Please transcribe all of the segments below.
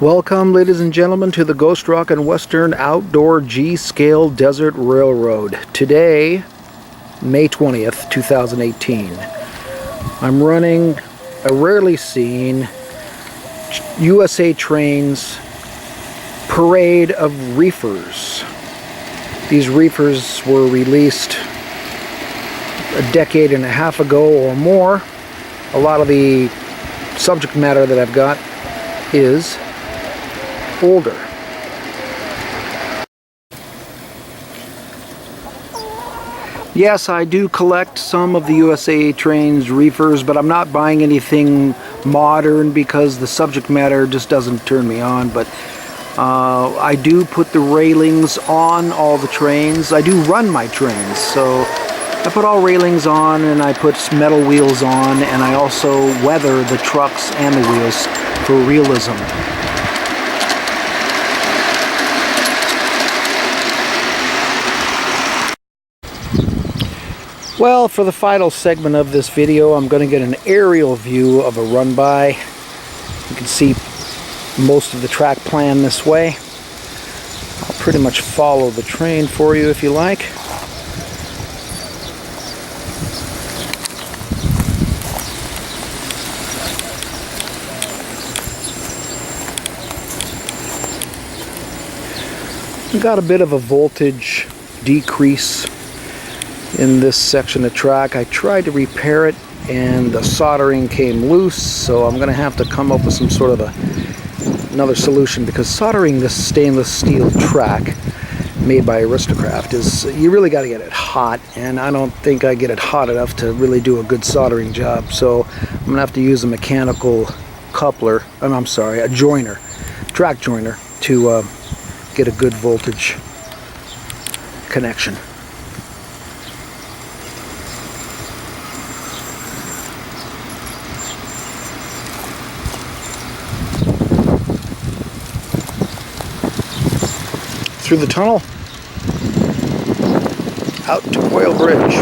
Welcome, ladies and gentlemen, to the Ghostrock and Western Outdoor G-Scale Desert Railroad. Today, May 20th, 2018. I'm running a rarely seen USA Trains parade of reefers. These reefers were released a decade and a half ago or more. A lot of the subject matter that I've got is older. Yes, I do collect some of the USA Trains reefers, but I'm not buying anything modern because the subject matter just doesn't turn me on. But I do put the railings on all the trains. I do run my trains, so I put all railings on, and I put metal wheels on, and I also weather the trucks and the wheels for realism. Well, for the final segment of this video, I'm going to get an aerial view of a run-by. You can see most of the track plan this way. I'll pretty much follow the train for you if you like. We've got a bit of a voltage decrease in this section of track. I tried to repair it and the soldering came loose, so I'm going to have to come up with some sort of another solution, because soldering this stainless steel track made by Aristocraft is, you really got to get it hot, and I don't think I get it hot enough to really do a good soldering job. So I'm going to have to use a mechanical coupler, I'm sorry, a joiner, track joiner, to get a good voltage connection. Through the tunnel, out to Quail Bridge,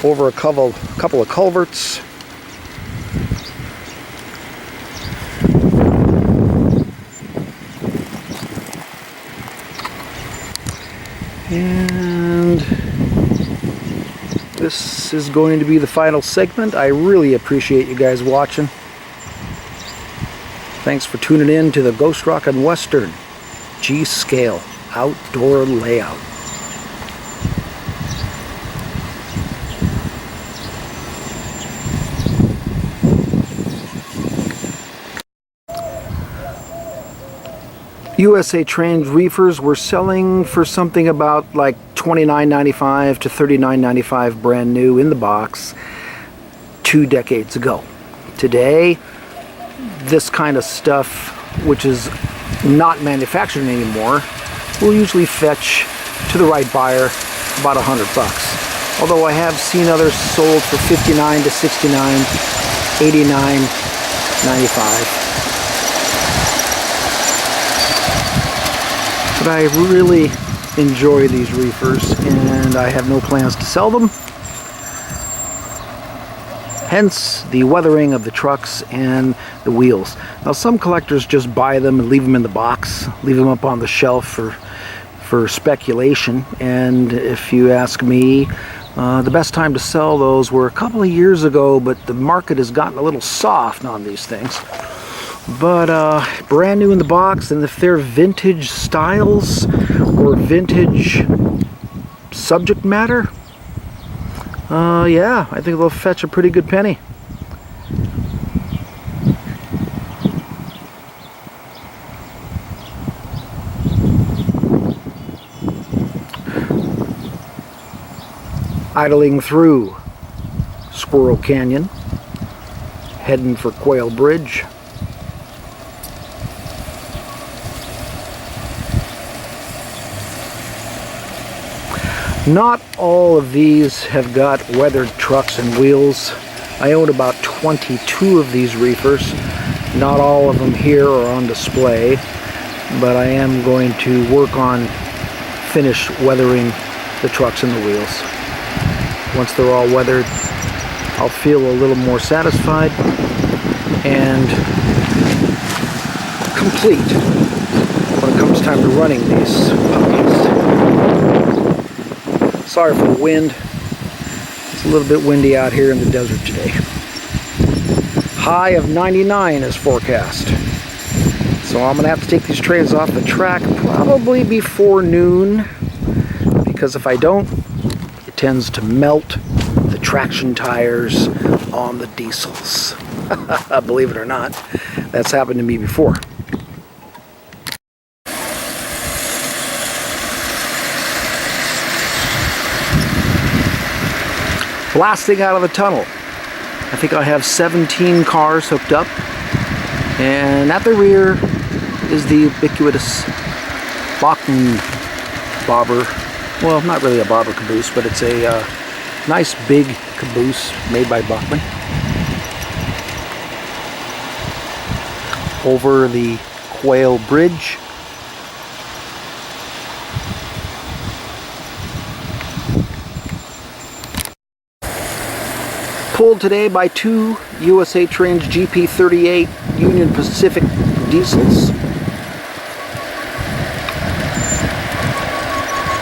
over a couple of culverts, and this is going to be the final segment. I really appreciate you guys watching. Thanks for tuning in to the Ghostrock and Western G-Scale Outdoor Layout. USA Trains reefers were selling for something about like $29.95 to $39.95 brand new in the box 2 decades ago. Today, this kind of stuff, which is not manufactured anymore, will usually fetch to the right buyer about $100. Although I have seen others sold for $59 to $69, $89, $95. But I really enjoy these reefers, and I have no plans to sell them. Hence the weathering of the trucks and the wheels. Now, some collectors just buy them and leave them in the box, leave them up on the shelf for speculation. And if you ask me, the best time to sell those were a couple of years ago, but the market has gotten a little soft on these things. But brand new in the box, and if they're vintage styles or vintage subject matter, yeah, I think they'll fetch a pretty good penny. Idling through Squirrel Canyon, heading for Quail Bridge. Not all of these have got weathered trucks and wheels. I own about 22 of these reefers. Not all of them here are on display, but I am going to work on finish weathering the trucks and the wheels. Once they're all weathered, I'll feel a little more satisfied, and complete when it comes time to running these puppies. Sorry for the wind. It's a little bit windy out here in the desert today. High of 99 is forecast. So I'm going to have to take these trains off the track probably before noon, because if I don't, it tends to melt the traction tires on the diesels. Believe it or not, that's happened to me before. Blasting out of the tunnel. I think I have 17 cars hooked up, and at the rear is the ubiquitous Bachmann bobber. Well, not really a bobber caboose, but it's a nice big caboose made by Bachmann. Over the Quail Bridge. Pulled today by two USA Trains GP38 Union Pacific diesels.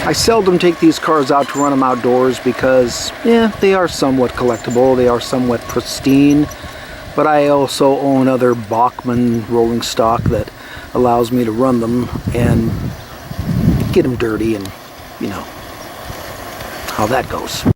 I seldom take these cars out to run them outdoors because, yeah, they are somewhat collectible, they are somewhat pristine, but I also own other Bachmann rolling stock that allows me to run them and get them dirty, and you know how that goes.